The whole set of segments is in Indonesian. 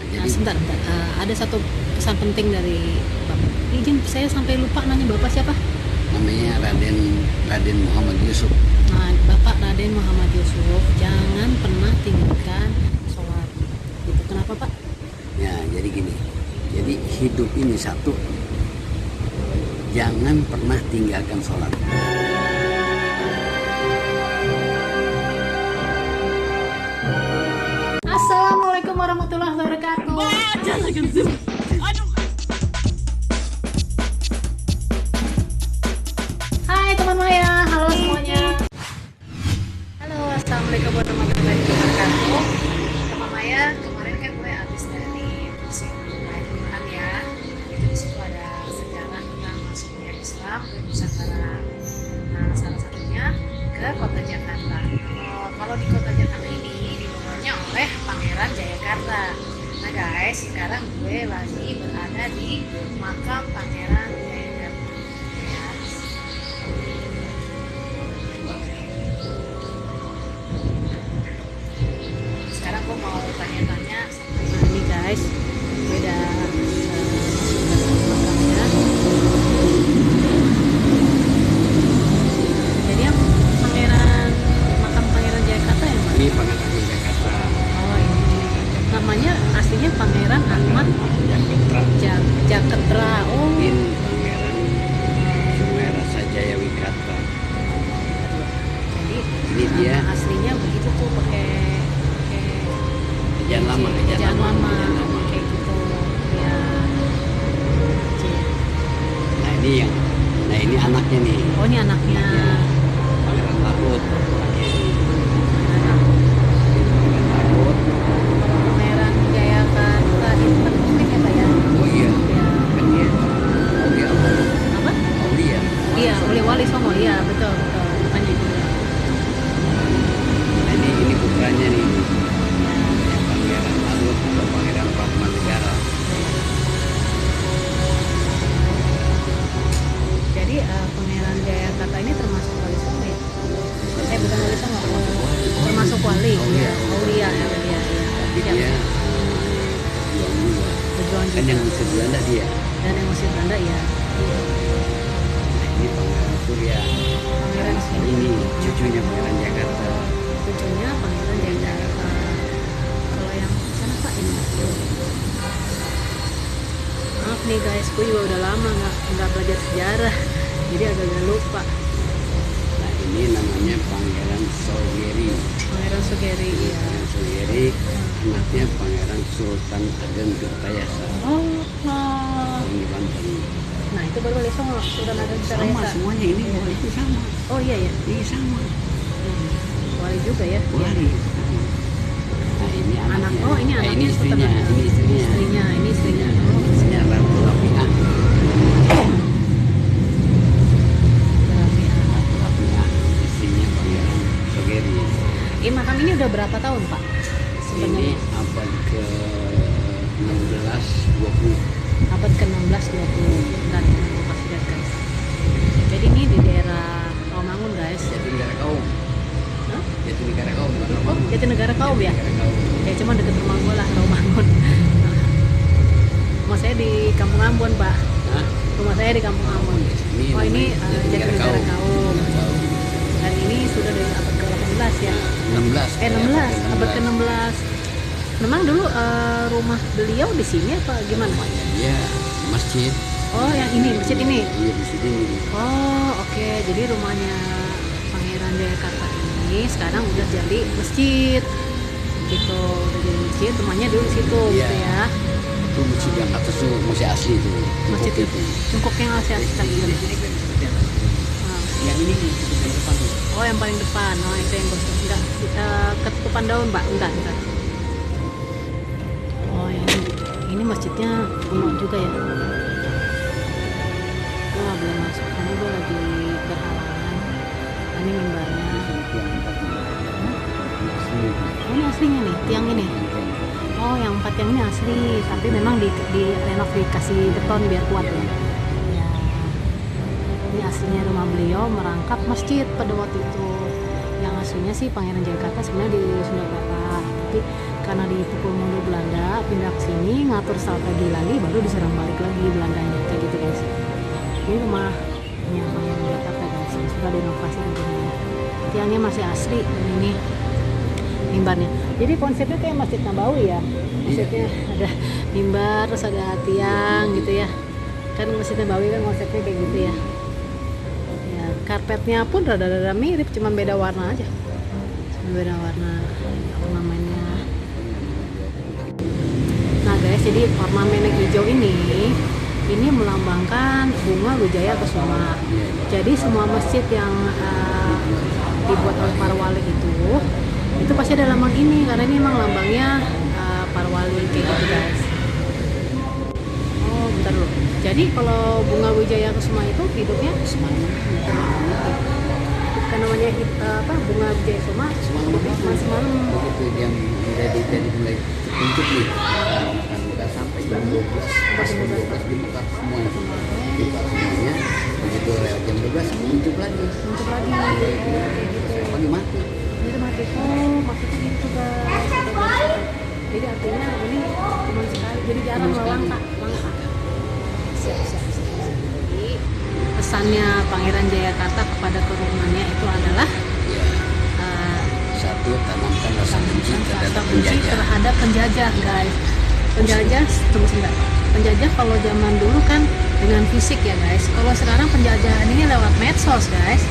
jadi sebentar. Ada satu pesan penting dari Bapak. Izin saya sampai lupa nanya Bapak siapa? namanya Raden Muhammad Yusuf. Nah, Bapak Raden Muhammad Yusuf, jangan pernah tinggalkan sholat. Itu kenapa Pak? Ya, jadi gini. Jadi hidup ini satu, jangan pernah tinggalkan sholat. Assalamualaikum warahmatullahi wabarakatuh. Hai teman Maya, halo semuanya. Halo, assalamualaikum warahmatullahi wabarakatuh. Teman Maya, kemarin kan gue habis dari musim Quran ya. Itu di situ ada sejarah tentang masuknya Islam ke Nusantara. Nah, salah satunya ke kota Jakarta. Kalau di kota Jakarta ini dibawanya oleh Pangeran Jayakarta. Nah guys, sekarang gue lagi berada di makam Pangeran Jayakarta. Ya. Sekarang gue mau tanya-tanya. Nah ini guys, beda makamnya. Jadi yang makam Pangeran Jayakarta ya Pak? Ini Pangeran Jakarta. Oh ini namanya aslinya Pangeran Ahmad Jaketra. Oh Bin Pangeran Sumerasa Jaya Wikata. jadi Ini dia nama aslinya begitu tuh, pakai ejaan lama, ejaan lama kayak gitu ya. Nah ini anaknya nih. Oh ini anaknya. Pangeran Takut. Anak. Pangeran Takut. Pangeran Jayakarta itu kan muslim ya Pak ya? Oh iya, Ya. kan dia Aulia. Apa? Aulia. Iya, Wali Songo. Iya, betul. Makanya itu. Nah, ini putranya nih. Yang Pangeran Takut atau Pangeran Pratmanegara. Jadi Pangeran Jayakarta ini termasuk Wali Songo ya? Bukan Wali Songo. Termasuk wali. Aulia. Aulia ya. Tapi Siap. dia berjuang juga. Berjuang Kan juga. yang bisa Belanda dia. Dan yang muslim Belanda ya. Nah, ini Pangeran Surya. Pangeran Nah, ini cucunya Pangeran Jakarta. cucunya Pangeran Jayakarta. Kalau yang sana Pak ini. Maaf nih guys, gue juga udah lama nggak belajar sejarah, jadi agak lupa. Nah, ini namanya Pangeran Sogeri. Pangeran Sugeri ya. Pangeran Sogeri, anaknya Pangeran Sultan Ageng Tirtayasa. Oh, Yang di Banten. nah itu baru Wali Songo, sudah ada Sama Tirtayasa. semuanya ini wali itu sama. Oh iya ya, Ini sama. wali juga ya. Wali. Nah, ini Anak, anaknya. oh ini Nah, anaknya ini istrinya. Sultan. Ini istrinya. Ini istrinya. Istrinya Ratu Rafiah. Ratu Rafiah. Istrinya Pangeran Sogeri. Makam ini udah berapa tahun Pak? Ini Sebenarnya abad ke 16 20. abad ke-16 20 dan pas lihat guys. Jadi ini di daerah Rawamangun guys. Jatinegara Kaum. Hah? Jatinegara Kaum. Oh, Jatinegara Kaum ya? Jatinegara Kaum. Ya cuma deket rumah gue lah, Rawamangun. Rumah saya di Kampung Ambon Pak. Hah? Rumah saya di Kampung Ambon. Oh ini Jatinegara Kaum. Dan ini sudah dari abad ke-18 ya. 16. 16, abad ke-16. Memang dulu rumah beliau di sini apa gimana? Rumahnya dia masjid. Oh yang ini, masjid ini. Iya, masjid ini. Oh oke, jadi rumahnya Pangeran Jayakarta ini sekarang udah jadi masjid. Gitu, udah jadi masjid, rumahnya dulu di situ Iya. gitu ya. Itu masjid yang atas tuh masih asli itu. Masjid Cukup itu. Cungkuk yang asli tadi. Yang ini nih, yang depan tuh. Oh yang paling depan, oh itu yang gosok. Enggak, ketutupan daun Pak, enggak. Oh ini masjidnya penuh juga ya. Wah belum masuk, karena gue lagi berhalangan. Ini mimbarnya. Oh ini aslinya nih, tiang ini. Oh yang 4 yang ini asli, tapi memang di renov dikasih beton biar kuat ya. Ya. Ini aslinya rumah beliau merangkap masjid pada waktu itu. Yang aslinya sih Pangeran Jayakarta sebenarnya di Sunda Barat, tapi karena dipukul mundur Belanda, pindah ke sini, ngatur strategi lagi, baru diserang balik lagi Belandanya, kayak gitu guys. Ini rumahnya Pangeran Jayakarta guys, yang sudah direnovasi tentunya. Tiangnya masih asli dan ini mimbarnya. Jadi konsepnya kayak Masjid Nabawi ya. Maksudnya ada mimbar, terus ada tiang gitu ya. Kan Masjid Nabawi kan konsepnya kayak gitu ya. Ya, karpetnya pun rada-rada mirip, cuman beda warna aja. Beda warna ornamennya. Nah guys, jadi ornamen yang hijau ini melambangkan bunga Wijaya Kusuma. Jadi semua masjid yang dibuat oleh para wali itu pasti ada lambang ini, karena ini memang lambangnya para wali kayak gitu guys. Oh bentar dulu. Jadi kalau bunga Wijaya Kusuma itu hidupnya semalam. Kan namanya bunga Wijaya Kusuma semalam. Begitu jam dari mulai tunjuk nih, udah sampai jam 12, pas jam 12 dibuka semuanya, begitu lewat jam 12 tunjuk lagi. Pagi mati. Itu mati. Oh maksudnya gitu guys. Jadi artinya ini cuma sekali, jadi jarang langka. Siap. Jadi pesannya Pangeran Jayakarta kepada turunannya itu adalah satu, tanamkan rasa benci terhadap penjajah guys. Penjajah kalau zaman dulu kan dengan fisik ya guys. Kalau sekarang penjajahan ini lewat medsos guys.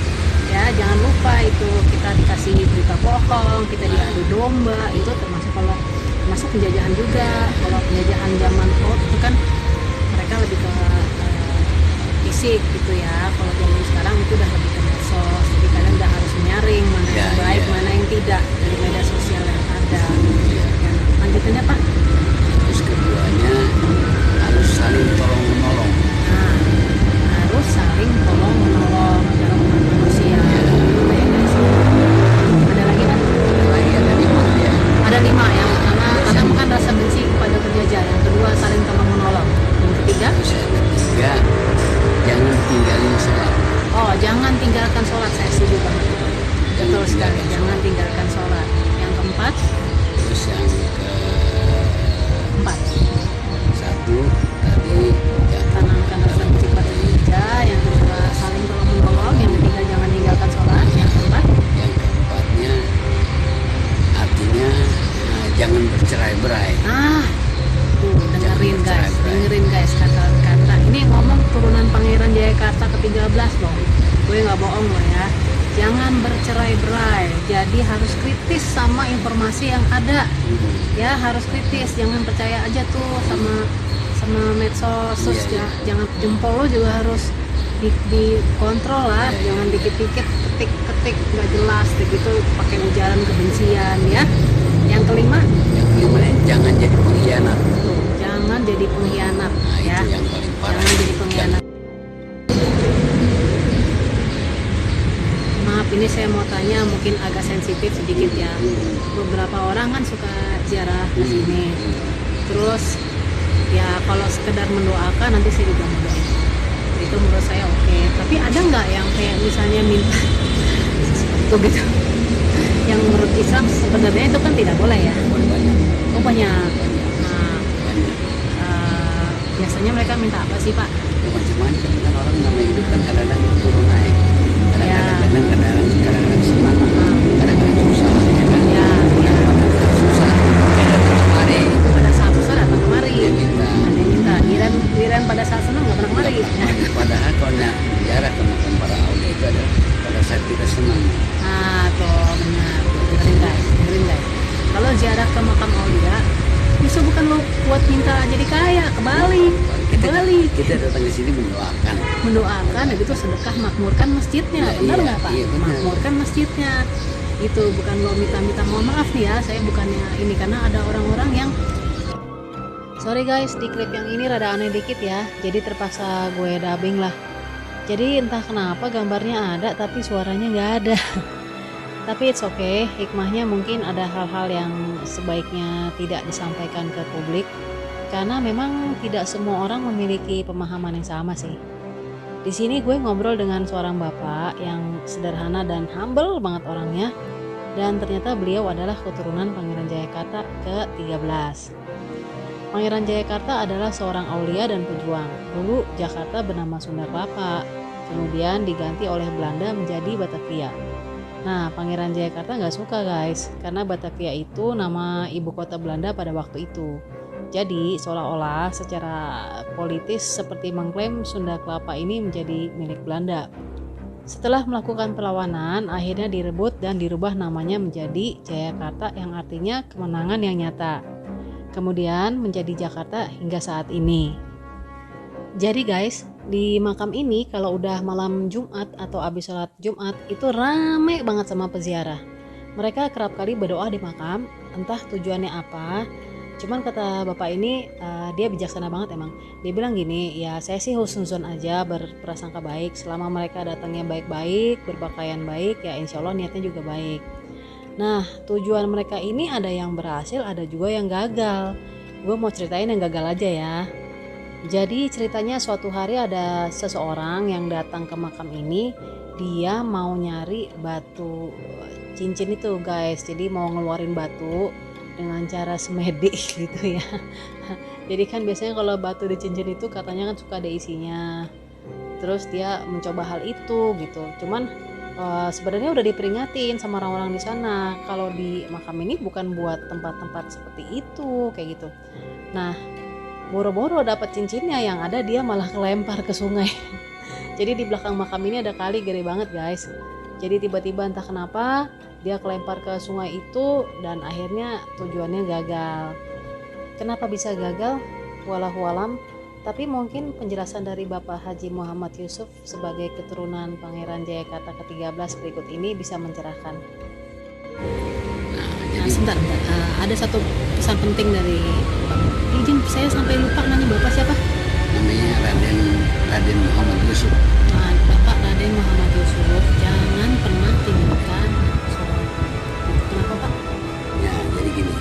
Ya jangan lupa itu kita dikasih berita bohong, kita diadu domba, itu termasuk penjajahan juga. Kalau penjajahan zaman old itu kan mereka lebih ke fisik gitu ya. Kalau zaman sekarang itu udah lebih ke medsos. Jadi kalian udah harus menyaring mana yang baik, mana yang tidak dari media sosial yang ada. Ya, lanjutannya Pak. Terus keduanya harus saling tolong menolong. Nah, harus saling tolong menolong dalam manusia. Ada lagi kan? Ada 5 ya. Ada 5 yang pertama tanamkan rasa benci kepada penjajah. Yang kedua saling tolong menolong. Yang ketiga jangan tinggalin sholat. Oh, jangan tinggalkan sholat, saya setuju banget. Betul sekali, jangan tinggalkan sholat. Yang keempat, terus yang keempat, satu tadi tanamkan rasa benci pada penjajah. Yang kedua saling tolong menolong. Yang ketiga jangan tinggalkan sholat. Yang keempatnya artinya jangan bercerai-berai. Dengerin guys kata-kata ini ngomong turunan Pangeran Jayakarta ke-13 loh. Gue nggak bohong loh ya. Jangan bercerai-berai. Jadi harus kritis sama informasi yang ada. Ya harus kritis. Jangan percaya aja tuh sama medsos. Jangan jempol lo juga harus dikontrol lah. Jangan dikit-dikit ketik nggak jelas begitu pakai ujaran kebencian ya. Yang kelima jangan jadi pengkhianat. Jangan jadi pengkhianat ya. Itu yang paling parah. Jangan jadi pengkhianat. Maaf ini saya mau tanya mungkin agak sensitif sedikit ya. Beberapa orang kan suka ziarah ke sini. Terus ya kalau sekedar mendoakan nanti saya juga mau doain. Itu menurut saya oke. Tapi ada nggak yang kayak misalnya minta sesuatu gitu? Yang menurut Islam sebenarnya itu kan tidak boleh ya. Oh banyak. Biasanya mereka minta apa sih Pak? Macam-macam kan orang namanya hidup kan kadang-kadang turun naik, kadang-kadang senang, kadang-kadang susah, ya kan? Kadang-kadang susah, datang kemari. Pada saat susah datang kemari. Dia minta. Giliran pada saat senang nggak pernah kemari. Padahal kalau ziarah ke makam para aulia itu adalah pada saat kita senang. Tuh benar. Dengerin guys. Kalau ziarah ke makam aulia justru bukan lo buat minta jadi kaya, kebalik. Kita datang ke sini mendoakan gitu sedekah makmurkan masjidnya. Benar nggak Pak? Iya, makmurkan masjidnya. Itu bukan lo minta mohon maaf nih ya, saya bukannya ini karena ada orang-orang yang sorry guys, di klip yang ini rada aneh dikit ya. Jadi terpaksa gue dubbing lah. Jadi entah kenapa gambarnya ada tapi suaranya nggak ada. Tapi it's okay, hikmahnya mungkin ada hal-hal yang sebaiknya tidak disampaikan ke publik karena memang tidak semua orang memiliki pemahaman yang sama sih. Di sini gue ngobrol dengan seorang bapak yang sederhana dan humble banget orangnya. dan ternyata beliau adalah keturunan Pangeran Jayakarta ke-13. Pangeran Jayakarta adalah seorang aulia dan pejuang. Dulu Jakarta bernama Sunda Kelapa, kemudian diganti oleh Belanda menjadi Batavia. Nah, Pangeran Jayakarta nggak suka guys, karena Batavia itu nama ibu kota Belanda pada waktu itu. Jadi seolah-olah secara politis seperti mengklaim Sunda Kelapa ini menjadi milik Belanda. Setelah melakukan perlawanan, akhirnya direbut dan dirubah namanya menjadi Jayakarta yang artinya kemenangan yang nyata. Kemudian menjadi Jakarta hingga saat ini. Jadi guys, di makam ini kalau udah malam Jumat atau habis sholat Jumat itu rame banget sama peziarah. Mereka kerap kali berdoa di makam, entah tujuannya apa. Cuman kata bapak ini dia bijaksana banget emang. Dia bilang gini, ya saya sih husnuzon aja, berprasangka baik. Selama mereka datangnya baik-baik, berpakaian baik, ya insya Allah niatnya juga baik. Nah, tujuan mereka ini ada yang berhasil, ada juga yang gagal. Gue mau ceritain yang gagal aja ya. Jadi ceritanya suatu hari ada seseorang yang datang ke makam ini. Dia mau nyari batu cincin itu guys. Jadi mau ngeluarin batu dengan cara semedi gitu ya. Jadi kan biasanya kalau batu di cincin itu katanya kan suka ada isinya. Terus dia mencoba hal itu gitu. Cuman sebenarnya udah diperingatin sama orang-orang di sana kalau di makam ini bukan buat tempat-tempat seperti itu kayak gitu. Nah, boro-boro dapat cincinnya, yang ada dia malah kelempar ke sungai. Jadi di belakang makam ini ada kali gede banget guys. Jadi tiba-tiba entah kenapa dia kelempar ke sungai itu dan akhirnya tujuannya gagal. Kenapa bisa gagal? Wallahualam. Tapi mungkin penjelasan dari Bapak Haji Muhammad Yusuf sebagai keturunan Pangeran Jayakarta ke-13 berikut ini bisa mencerahkan. Nah, sebentar. Ada satu pesan penting dari Bapak. Izin, saya sampai lupa nanya Bapak siapa? Namanya Raden Muhammad Yusuf. Nah, Bapak Raden Muhammad Yusuf, jangan pernah tinggalkan sholat. Kenapa Pak? Ya, jadi gini.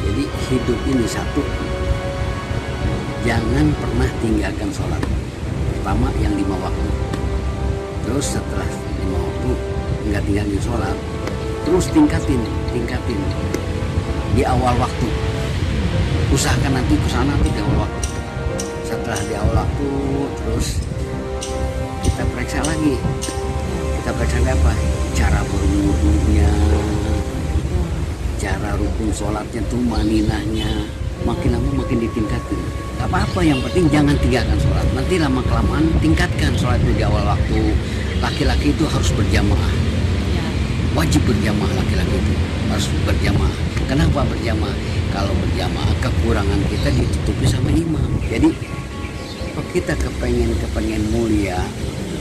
Jadi hidup ini satu, jangan pernah tinggalkan sholat. Pertama yang 5 waktu. Terus setelah 5 waktu nggak tinggalin sholat, terus tingkatin di awal waktu. Usahakan nanti ke sana tuh di awal waktu. Setelah di awal waktu, terus kita periksa lagi. Kita periksa apa? Cara berwudunya, cara rukun sholatnya tuh, maninahnya. Makin lama makin ditingkatin. Gak apa-apa, yang penting jangan tinggalkan sholat. Nanti lama kelamaan tingkatkan sholat di awal waktu. Laki-laki itu harus berjamaah. Wajib berjamaah, laki-laki itu harus berjamaah. Kenapa berjamaah? Kalau berjamaah kekurangan kita ditutupi sama imam. Jadi kalau kita kepengen mulia,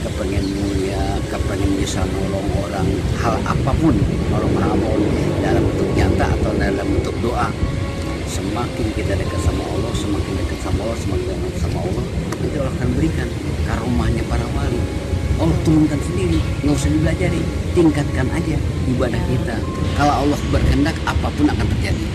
kepengen bisa nolong orang, hal apapun, nolong apapun dalam bentuk nyata atau dalam bentuk doa, semakin kita dekat sama Allah, semakin dekat sama Allah, nanti Allah akan berikan karomahnya para wali. Allah turunkan sendiri, nggak usah dipelajari, tingkatkan aja ibadah kita. Kalau Allah berkehendak, apapun akan terjadi.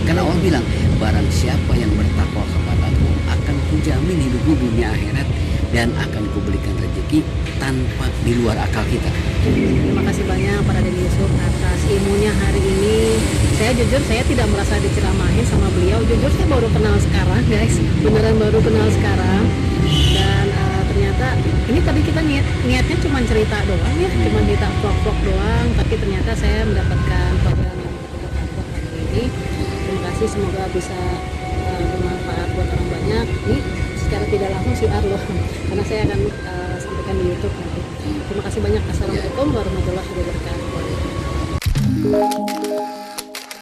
Karena Allah bilang, barang siapa yang bertakwa kepadaku akan kujamin hidupnya dunia akhirat dan akan kuberikan rezeki tanpa di luar akal kita. Terima kasih banyak Pak Raden Yusuf atas ilmunya hari ini. Saya jujur saya tidak merasa diceramahin sama beliau. Jujur saya baru kenal sekarang guys, beneran baru kenal sekarang. Dan ternyata ini tadi kita niatnya cuma cerita doang ya, cuma cerita vlog doang. Tapi ternyata saya mendapatkan program yang begitu vlog hari ini. Terima kasih, semoga bisa bermanfaat buat orang banyak. Ini secara tidak langsung siar loh, karena saya akan sampaikan di YouTube nanti. Terima kasih banyak. Assalamualaikum warahmatullahi wabarakatuh.